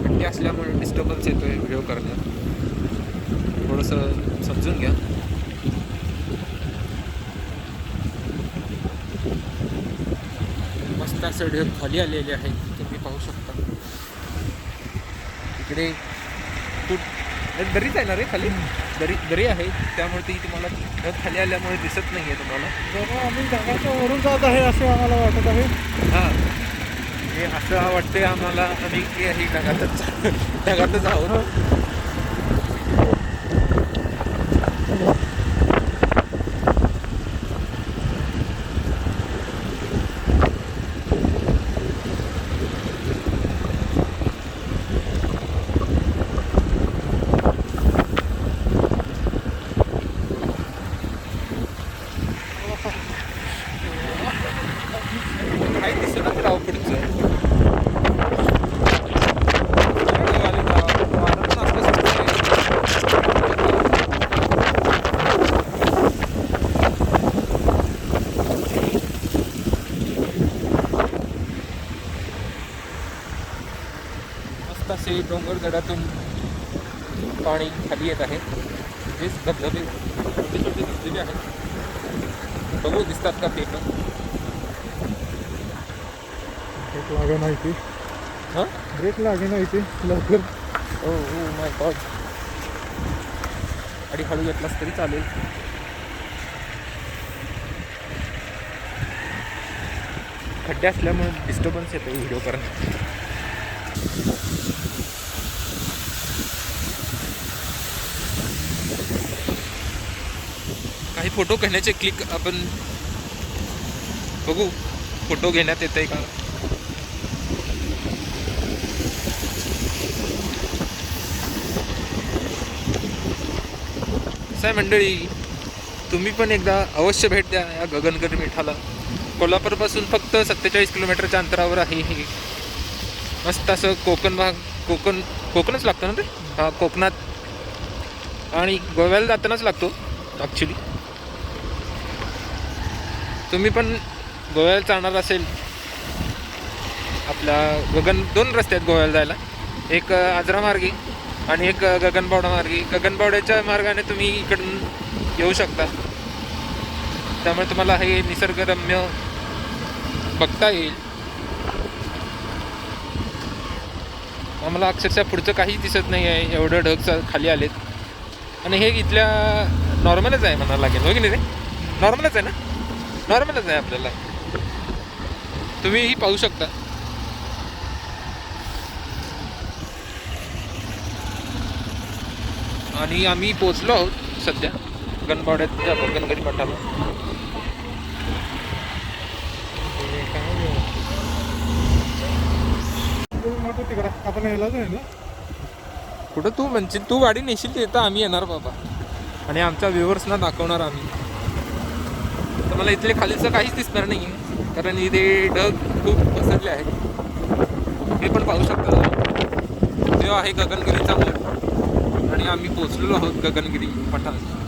खड्डे असल्यामुळे डिस्टर्बन्स येतोय व्हिडिओ करण्यात, थोडंसं समजून घ्या. मस्त असं ढग खाली आलेले आहे, तुम्ही पाहू शकता. इकडे दरीच आहे ना रे खाली, दरी आहे, त्यामुळे ती तुम्हाला ढग खाली आल्यामुळे दिसत नाही आहे तुम्हाला. आम्ही ढगाच्या वरून जात आहे असे आम्हाला वाटत आहे. हां, हे असं वाटते आम्हाला, आम्ही हे ढगातच आहोत. काही दिसतच राव पुढचं. मस्त असे डोंगरगडातून पाणी खाली येत आहे. हेच धबधबे, छोटे छोटे धबधबे आहेत, बघू दिसतात का ते पण. ब्रेक लागे नाही ती, हां, ब्रेक लागे नाही ती लवकर. Oh my God. आणि हळू घेतलास तरी चालेल. खड्डे असल्यामुळे डिस्टर्बन्स येतो व्हिडिओ करण्यात. काही फोटो घेण्याचे क्लिक आपण बघू, फोटो घेण्यात येत आहे का. कसं मंडळी, तुम्ही पण एकदा अवश्य भेट द्या या गगनगिरी मठाला. कोल्हापूरपासून फक्त 47 किलोमीटरच्या अंतरावर आहे हे. मस्त असं कोकण भाग, कोकणच लागतं ना ते. हा, कोकणात आणि गोव्याला जातानाच लागतो ॲक्च्युली. तुम्ही पण गोव्याला जाणार असेल, आपला दोन रस्ते आहेत गोव्याला जायला, एक आजरा मार्गी आणि एक गगनबावडा मार्गी. गगनबावड्याच्या मार्गाने तुम्ही इकडून येऊ शकता, त्यामुळे तुम्हाला हे निसर्गरम्य बघता येईल. आम्हाला अक्षरशः पुढचं काहीच दिसत नाही आहे, एवढं ढग खाली आलेत. आणि हे इथल्या नॉर्मलच आहे म्हणायला लागेल, हो की नाही रे? नॉर्मलच आहे ना, नॉर्मलच आहे आपल्याला. तुम्हीही पाहू शकता. आणि आम्ही पोचलो आहोत सध्या गगनबावड्याच्या गगनगिरी मठाला. तिकडे आपण यायला जाईल ना. कुठं तू म्हणशील, तू गाडी नेशील तिथं आम्ही येणार बाबा, आणि आमच्या व्ह्युअर्सना दाखवणार आम्ही. तर मला इथले खालीचं काहीच दिसणार नाही आहे, कारण इथे ढग खूप पसरले आहेत. हे पण पाहू शकता, तो आहे गगनगिरीचा मूळ, आणि आम्ही पोचलेलो आहोत गगनगिरी मठात.